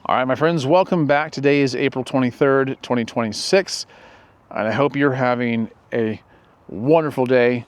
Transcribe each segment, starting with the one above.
All right, my friends, welcome back. Today is April 23rd, 2026, and I hope you're having a wonderful day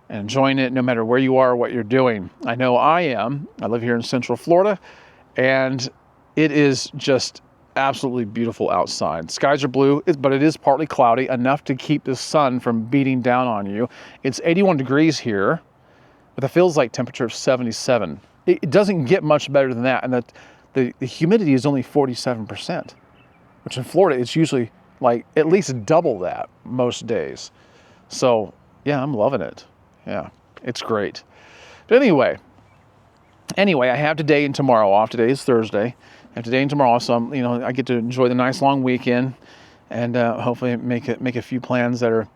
and enjoying it no matter where you are or what you're doing. I know I am. I live here in Central Florida, and it is just absolutely beautiful outside. Skies are blue, but it is partly cloudy, enough to keep the sun from beating down on you. It's 81 degrees here with a feels like temperature of 77. It doesn't get much better than that, and the humidity is only 47%, which in Florida, it's usually like at least double that most days. So yeah, I'm loving it. Yeah, it's great. But anyway, I have today and tomorrow off. Today is Thursday. I have today and tomorrow off, so I get to enjoy the nice long weekend and hopefully make a few plans that are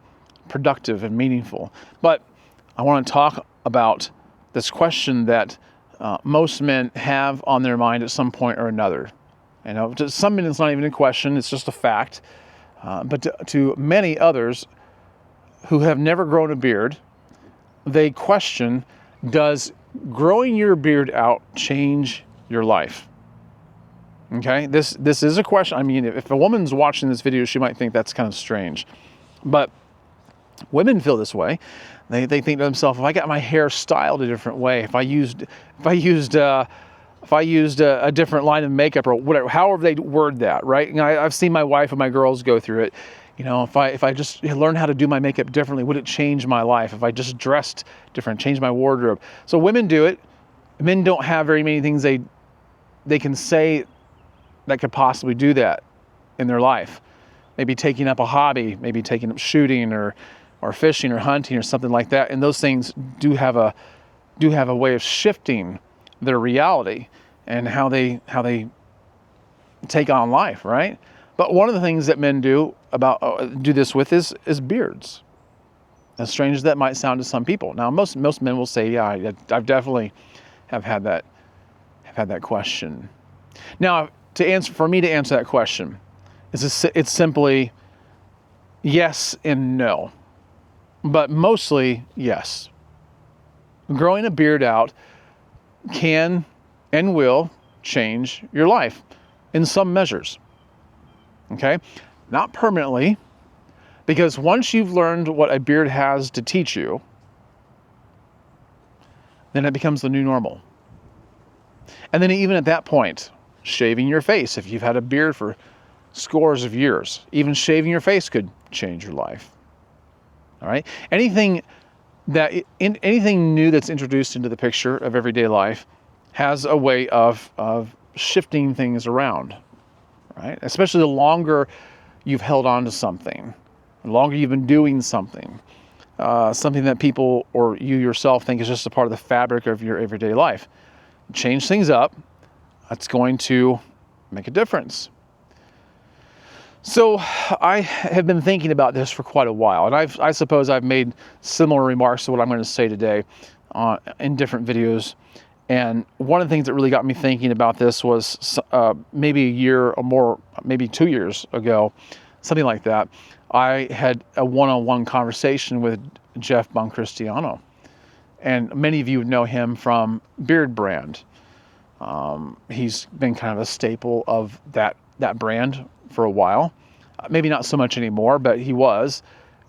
productive and meaningful. But I want to talk about this question that most men have on their mind at some point or another. To some men it's not even a question, it's just a fact. But to many others who have never grown a beard, they question, does growing your beard out change your life? Okay, this is a question. I mean, if a woman's watching this video, she might think that's kind of strange. But women feel this way. They think to themselves, if I got my hair styled a different way, if I used a different line of makeup or whatever, however they word that, right? I've seen my wife and my girls go through it. If I just learned how to do my makeup differently, would it change my life? If I just dressed different, change my wardrobe. So women do it. Men don't have very many things they can say that could possibly do that in their life. Maybe taking up a hobby, maybe taking up shooting or fishing or hunting or something like that. And those things do have a way of shifting their reality and how they take on life, right? But one of the things that men do this with is beards. As strange as that might sound to some people. Now, most men will say, yeah, I've definitely have had that question. Now, for me to answer that question, it's simply yes and no. But mostly, yes. Growing a beard out can and will change your life in some measures. Okay? Not permanently, because once you've learned what a beard has to teach you, then it becomes the new normal. And then even at that point, shaving your face, if you've had a beard for scores of years, even shaving your face could change your life. All right. Anything new that's introduced into the picture of everyday life has a way of shifting things around, right? Especially the longer you've held on to something, the longer you've been doing something that people or you yourself think is just a part of the fabric of your everyday life. Change things up. That's going to make a difference. So I have been thinking about this for quite a while, and I suppose I've made similar remarks to what I'm going to say today in different videos. And one of the things that really got me thinking about this was maybe a year or more, maybe 2 years ago, something like that. I had a one-on-one conversation with Jeff Boncristiano, and many of you know him from Beard Brand. He's been kind of a staple of that brand for a while. Maybe not so much anymore, but he was,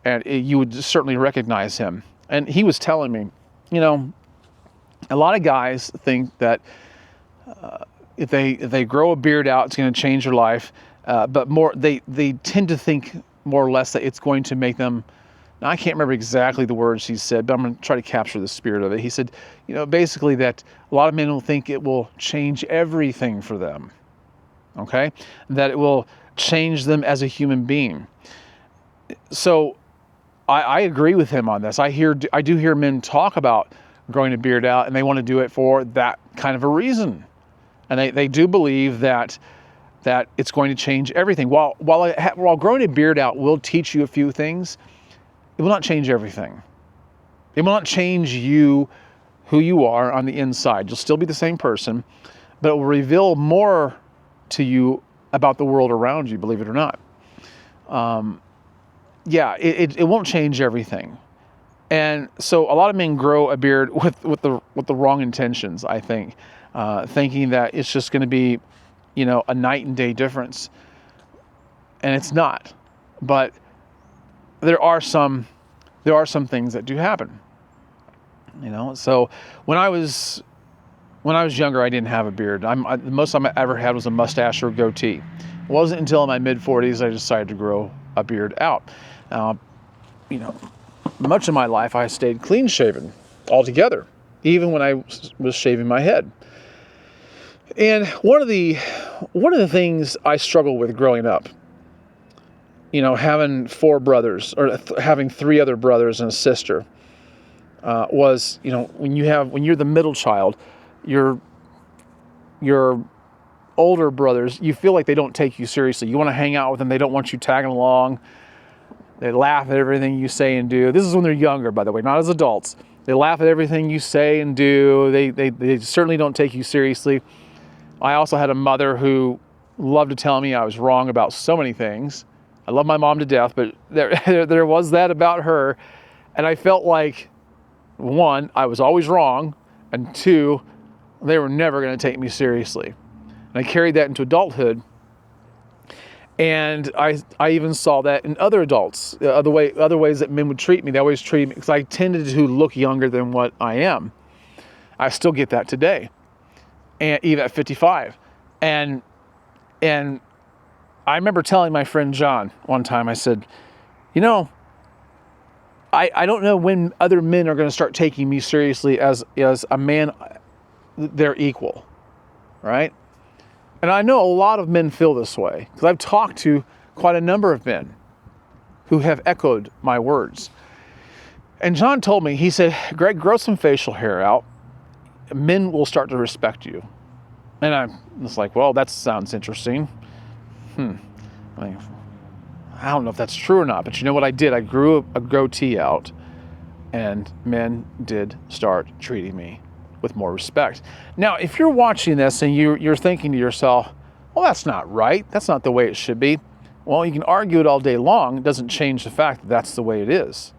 and you would certainly recognize him. And he was telling me, a lot of guys think that if they grow a beard out, it's going to change their life. But they tend to think more or less that it's going to make them. Now, I can't remember exactly the words he said, but I'm going to try to capture the spirit of it. He said, basically that a lot of men will think it will change everything for them. Okay? That it will change them as a human being. So I agree with him on this. I do hear men talk about growing a beard out, and they want to do it for that kind of a reason. And they do believe that it's going to change everything. While growing a beard out will teach you a few things, it will not change everything. It will not change you, who you are on the inside. You'll still be the same person, but it will reveal more to you about the world around you, believe it or not. It won't change everything. And so a lot of men grow a beard with the wrong intentions, I think, thinking that it's just going to be a night and day difference. And it's not. But there are some things that do happen. So when I was younger, I didn't have a beard. The most time I ever had was a mustache or a goatee. It wasn't until in my mid-40s I decided to grow a beard out. Much of my life I stayed clean shaven altogether, even when I was shaving my head. And one of the things I struggled with growing up, having 4 brothers or having 3 other brothers and a sister, was when you're the middle child, your older brothers, you feel like they don't take you seriously. You want to hang out with them. They don't want you tagging along. They laugh at everything you say and do. This is when they're younger, by the way, not as adults. They laugh at everything you say and do. They certainly don't take you seriously. I also had a mother who loved to tell me I was wrong about so many things. I love my mom to death, but there was that about her. And I felt like, 1, I was always wrong, and 2, they were never going to take me seriously. And I carried that into adulthood. And I even saw that in other adults, other ways that men would treat me. They always treated me, because I tended to look younger than what I am. I still get that today, and even at 55. And I remember telling my friend John one time, I said, I don't know when other men are going to start taking me seriously as a man, they're equal, right? And I know a lot of men feel this way, because I've talked to quite a number of men who have echoed my words. And John told me, he said, Greg, grow some facial hair out. Men will start to respect you. And I was like, well, that sounds interesting. I don't know if that's true or not, but you know what I did? I grew a goatee out, and men did start treating me with more respect. Now, if you're watching this and you're thinking to yourself, well, that's not right. That's not the way it should be. Well, you can argue it all day long. It doesn't change the fact that that's the way it is.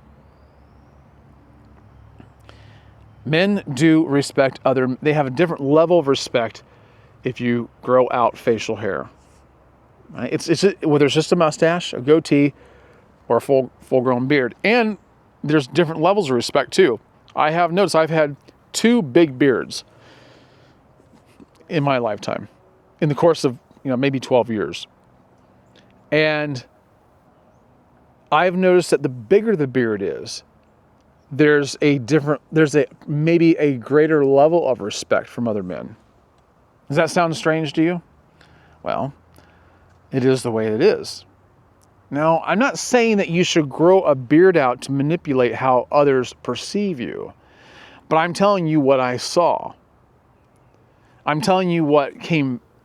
Men do respect they have a different level of respect if you grow out facial hair. Right? It's whether it's just a mustache, a goatee, or a full-grown beard. And there's different levels of respect too. I have noticed I've had 2 big beards in my lifetime, in the course of maybe 12 years. And I've noticed that the bigger the beard is, there's maybe a greater level of respect from other men. Does that sound strange to you? Well, it is the way it is. Now, I'm not saying that you should grow a beard out to manipulate how others perceive you, but I'm telling you what I saw. I'm telling you what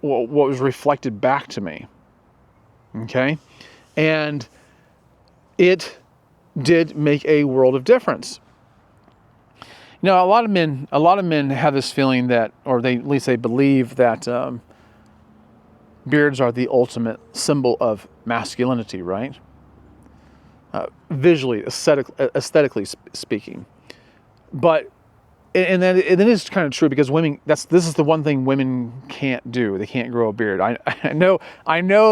was reflected back to me. Okay? And it did make a world of difference. A lot of men have this feeling that, or at least they believe that beards are the ultimate symbol of masculinity, right? Visually, aesthetically speaking. But and that it is kind of true, because women, this is the one thing women can't do. They can't grow a beard. I know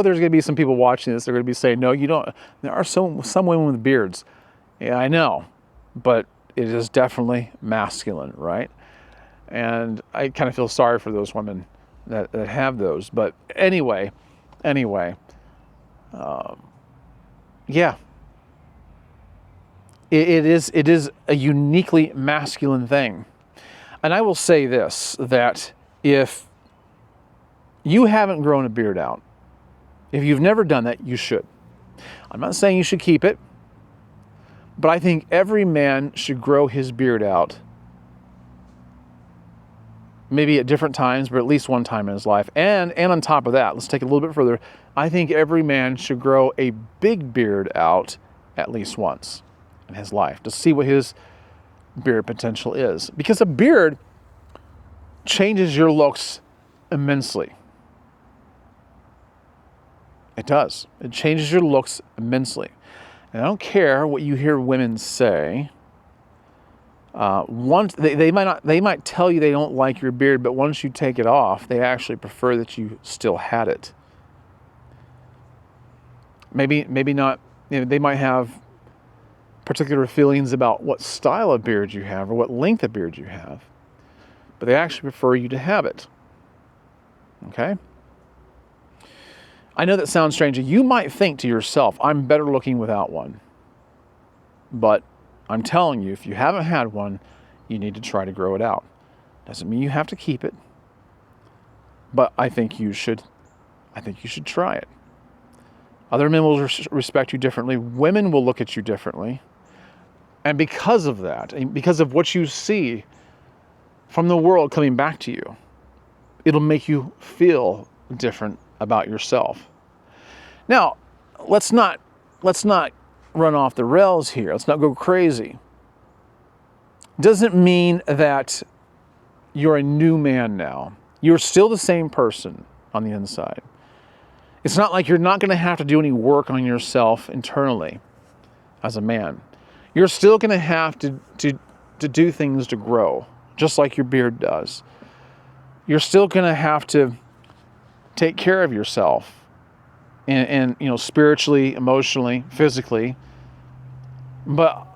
there's going to be some people watching this. They're going to be saying, no, you don't. There are some women with beards. Yeah, I know, but it is definitely masculine, right? And I kind of feel sorry for those women that have those. But anyway, yeah. It is a uniquely masculine thing. And I will say this, that if you haven't grown a beard out, if you've never done that, you should. I'm not saying you should keep it, but I think every man should grow his beard out, maybe at different times, but at least one time in his life. And on top of that, let's take it a little bit further. I think every man should grow a big beard out at least once in his life to see what his beard potential is. Because a beard changes your looks immensely. It does. It changes your looks immensely. And I don't care what you hear women say. Once they might tell you they don't like your beard, but once you take it off, they actually prefer that you still had it. Maybe not. They might have particular feelings about what style of beard you have or what length of beard you have, but they actually prefer you to have it. Okay? I know that sounds strange. You might think to yourself, I'm better looking without one. But I'm telling you, if you haven't had one, you need to try to grow it out. Doesn't mean you have to keep it, but I think you should try it. Other men will respect you differently. Women will look at you differently. And because of that, and because of what you see from the world coming back to you, it'll make you feel different about yourself. Now, let's not run off the rails here. Let's not go crazy. Doesn't mean that you're a new man now. You're still the same person on the inside. It's not like you're not going to have to do any work on yourself internally as a man. You're still going to have to do things to grow, just like your beard does. You're still going to have to take care of yourself and spiritually, emotionally, physically. But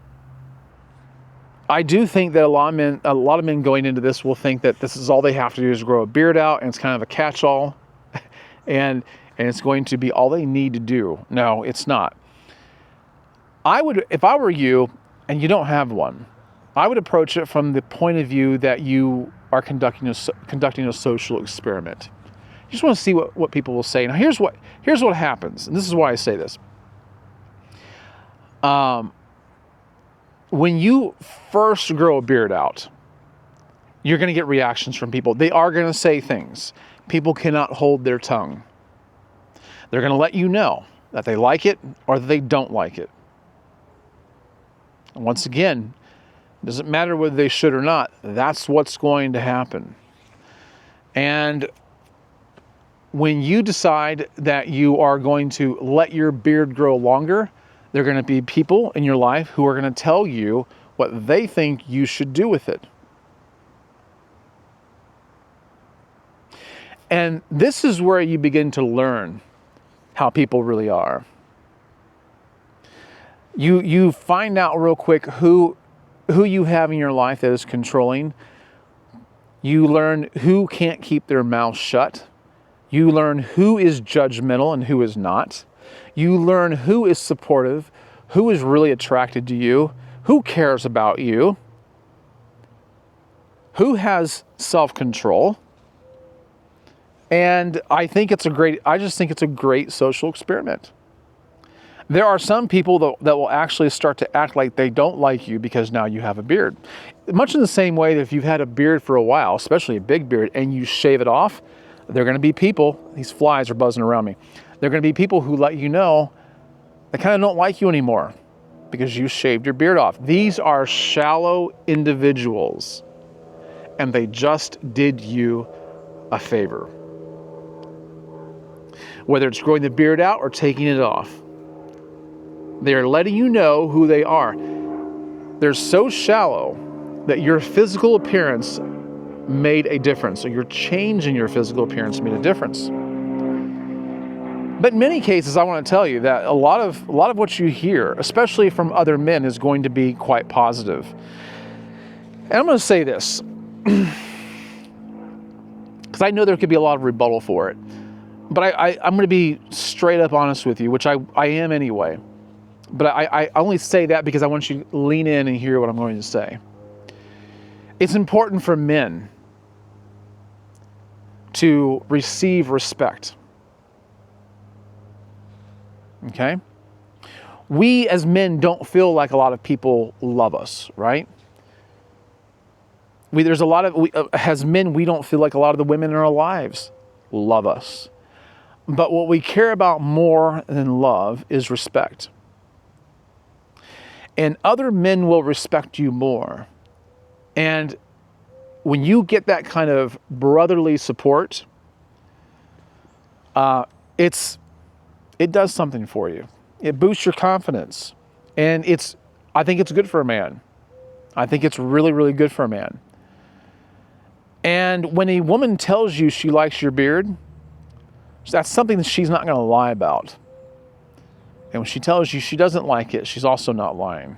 I do think that a lot of men going into this will think that this is all they have to do is grow a beard out, and it's kind of a catch-all, and it's going to be all they need to do. No, it's not. If I were you and you don't have one, I would approach it from the point of view that you are conducting a social experiment. You just want to see what people will say. Now, here's what happens, and this is why I say this. When you first grow a beard out, you're going to get reactions from people. They are going to say things. People cannot hold their tongue. They're going to let you know that they like it or that they don't like it. And once again, it doesn't matter whether they should or not. That's what's going to happen. And when you decide that you are going to let your beard grow longer, there are going to be people in your life who are going to tell you what they think you should do with it. And this is where you begin to learn how people really are. You find out real quick who you have in your life that is controlling. You learn who can't keep their mouth shut. You learn who is judgmental and who is not. You learn who is supportive, who is really attracted to you, who cares about you, who has self-control. And I just think it's a great social experiment. There are some people that will actually start to act like they don't like you because now you have a beard. Much in the same way that if you've had a beard for a while, especially a big beard, and you shave it off, there are going to be people, these flies are buzzing around me, there are going to be people who let you know they kind of don't like you anymore because you shaved your beard off. These are shallow individuals, and they just did you a favor. Whether it's growing the beard out or taking it off, they are letting you know who they are. They're so shallow that your physical appearance made a difference. So your change in your physical appearance made a difference. But in many cases, I want to tell you that a lot of what you hear, especially from other men, is going to be quite positive. And I'm going to say this, because I know there could be a lot of rebuttal for it. But I'm going to be straight up honest with you, which I am anyway. But I only say that because I want you to lean in and hear what I'm going to say. It's important for men to receive respect. Okay? We as men don't feel like a lot of people love us, right? As men, we don't feel like a lot of the women in our lives love us. But what we care about more than love is respect. And other men will respect you more. And when you get that kind of brotherly support, it does something for you. It boosts your confidence. And I think it's good for a man. I think it's really, really good for a man. And when a woman tells you she likes your beard, that's something that she's not going to lie about. And when she tells you she doesn't like it, she's also not lying.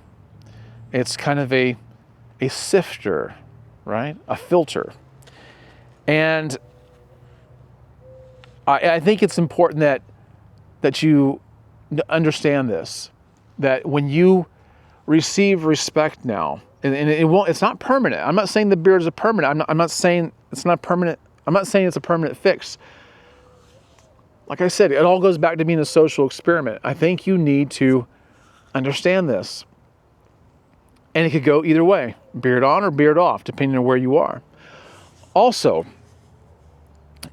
It's kind of a sifter, right? A filter. And I think it's important that you understand this, that when you receive respect now, and it's not permanent. I'm not saying the beard is a permanent. I'm not saying it's not permanent. I'm not saying it's a permanent fix. Like I said, it all goes back to being a social experiment. I think you need to understand this. And it could go either way, beard on or beard off, depending on where you are. Also,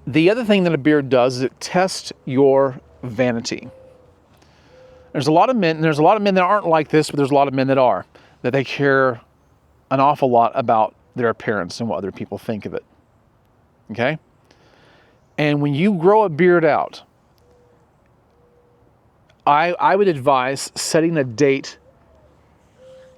the other thing that a beard does is it tests your vanity. There's a lot of men that aren't like this, but there's a lot of men that are, that they care an awful lot about their appearance and what other people think of it. Okay? And when you grow a beard out, I would advise setting a date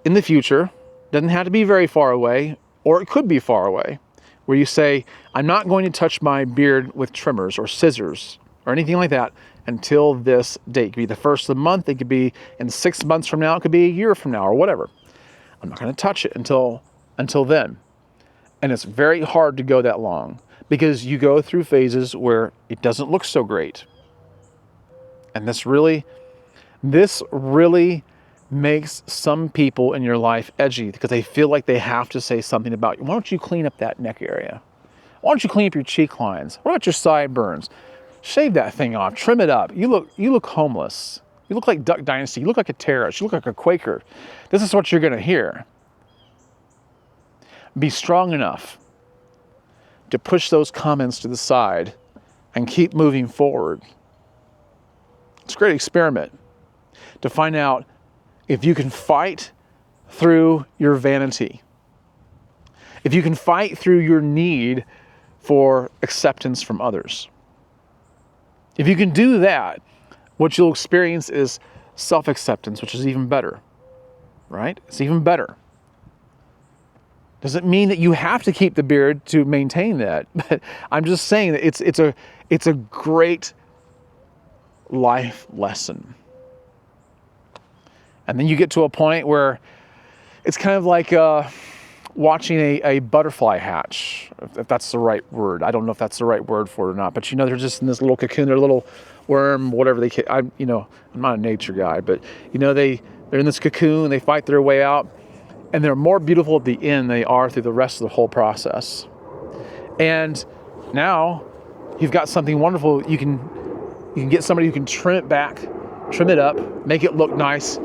in the future. Doesn't have to be very far away, or it could be far away, where you say, I'm not going to touch my beard with trimmers or scissors or anything like that until this date. It could be the first of the month, it could be in 6 months from now, it could be a year from now, or whatever. I'm not going to touch it until then. And it's very hard to go that long because you go through phases where it doesn't look so great. And this really makes some people in your life edgy because they feel like they have to say something about you. Why don't you clean up that neck area? Why don't you clean up your cheek lines? What about your sideburns? Shave that thing off, trim it up. You look homeless. You look like Duck Dynasty. You look like a terrorist. You look like a Quaker. This is what you're going to hear. Be strong enough to push those comments to the side and keep moving forward. It's a great experiment to find out if you can fight through your vanity, if you can fight through your need for acceptance from others. If you can do that, what you'll experience is self-acceptance, which is even better, right? It's even better. Doesn't mean that you have to keep the beard to maintain that, but I'm just saying that it's a great life lesson. And then you get to a point where it's kind of like watching a butterfly hatch, if that's the right word. I don't know if that's the right word for it or not, but they're just in this little cocoon, they're a little worm, whatever I'm not a nature guy, but they're in this cocoon, they fight their way out, and they're more beautiful at the end than they are through the rest of the whole process. And now you've got something wonderful. You can get somebody who can trim it back, trim it up, make it look nice.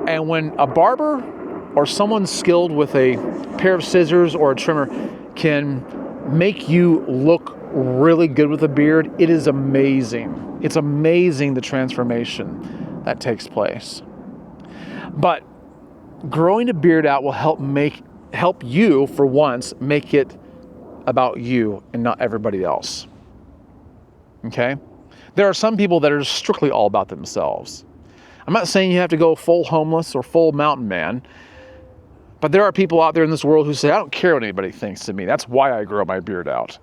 And when a barber or someone skilled with a pair of scissors or a trimmer can make you look really good with a beard, it is amazing. It's amazing the transformation that takes place. But growing a beard out will help you, for once, make it about you and not everybody else. Okay? There are some people that are strictly all about themselves. I'm not saying you have to go full homeless or full mountain man, but there are people out there in this world who say, I don't care what anybody thinks of me. That's why I grow my beard out.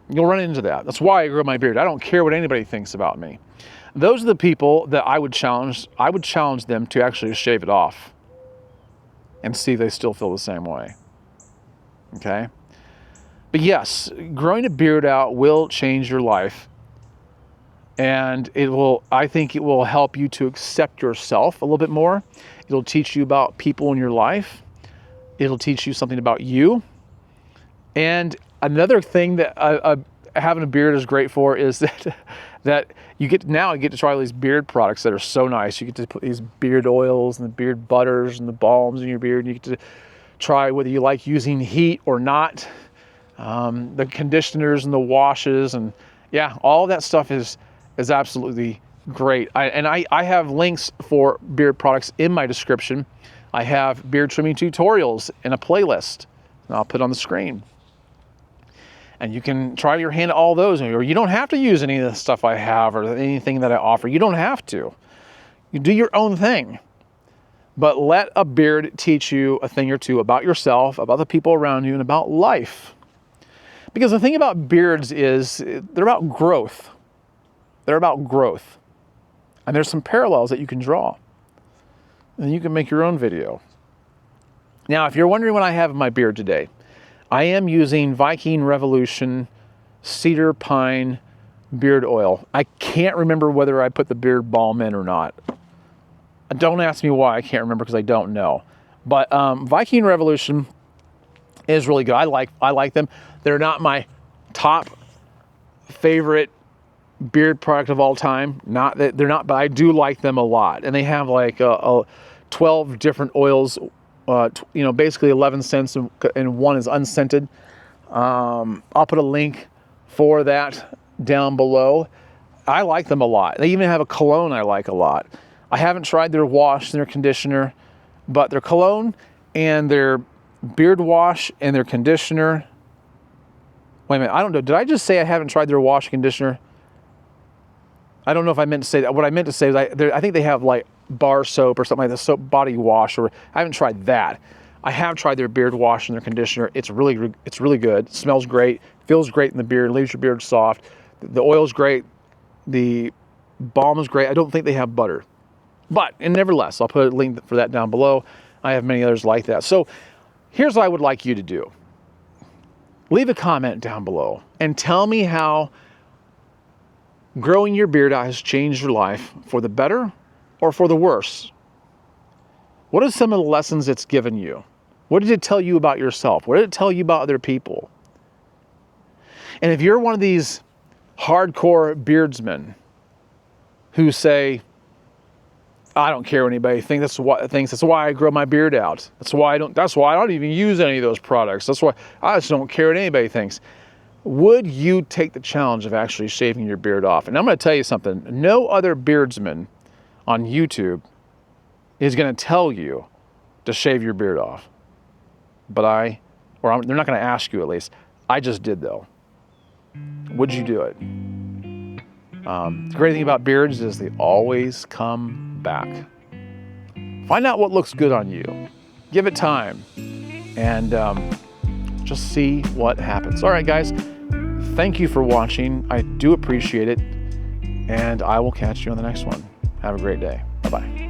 You'll run into that. That's why I grow my beard. I don't care what anybody thinks about me. Those are the people that I would challenge them to actually shave it off and see if they still feel the same way. Okay? But growing a beard out will change your life. And I think it will help you to accept yourself a little bit more. It'll teach you about people in your life. It'll teach you something about you. And another thing that having a beard is great for is that you get to try all these beard products that are so nice. You get to put these beard oils and the beard butters and the balms in your beard. And you get to try whether you like using heat or not. The conditioners and the washes and all that stuff is absolutely great. I have links for beard products in my description. I have beard trimming tutorials in a playlist, and I'll put on the screen. And you can try your hand at all those, or you don't have to use any of the stuff I have or anything that I offer. You don't have to. You do your own thing. but let a beard teach you a thing or two about yourself, about the people around you, and about life. Because the thing about beards is they're about growth. They're about growth. And there's some parallels that you can draw. And you can make your own video. Now, if you're wondering what I have in my beard today, I am using Viking Revolution Cedar Pine Beard Oil. I can't remember whether I put the beard balm in or not. Don't ask me why, I can't remember because I don't know. But Viking Revolution is really good. I like them. They're not my top favorite beard product of all time. They're not, but I do like them a lot. And they have like 12 different oils. Basically 11 scents, and one is unscented. I'll put a link for that down below. I like them a lot. They even have a cologne I like a lot. I haven't tried their wash and their conditioner, but their cologne and their beard wash and their conditioner. Wait a minute, I don't know. Did I just say I haven't tried their wash conditioner? I don't know if I meant to say that. What I meant to say is I think they have like bar soap or something like that, soap body wash, or I haven't tried that. I have tried their beard wash and their conditioner. It's really good. It smells great, feels great in the beard, leaves your beard soft. The oil's great. The balm is great. I don't think they have butter. But, and nevertheless, I'll put a link for that down below. I have many others like that. So here's what I would like you to do. Leave a comment down below and tell me how growing your beard out has changed your life for the better or for the worse. What are some of the lessons it's given you? What did it tell you about yourself? What did it tell you about other people? And if you're one of these hardcore beardsmen who say, I don't care what anybody thinks. That's why I grow my beard out. That's why I don't even use any of those products. That's why I just don't care what anybody thinks. Would you take the challenge of actually shaving your beard off? And I'm going to tell you something. No other beardsman on YouTube is going to tell you to shave your beard off. But they're not going to ask you at least. I just did though. Would you do it? The great thing about beards is they always come back. Find out what looks good on you. Give it time. And just see what happens. All right, guys. Thank you for watching. I do appreciate it. And I will catch you on the next one. Have a great day. Bye-bye.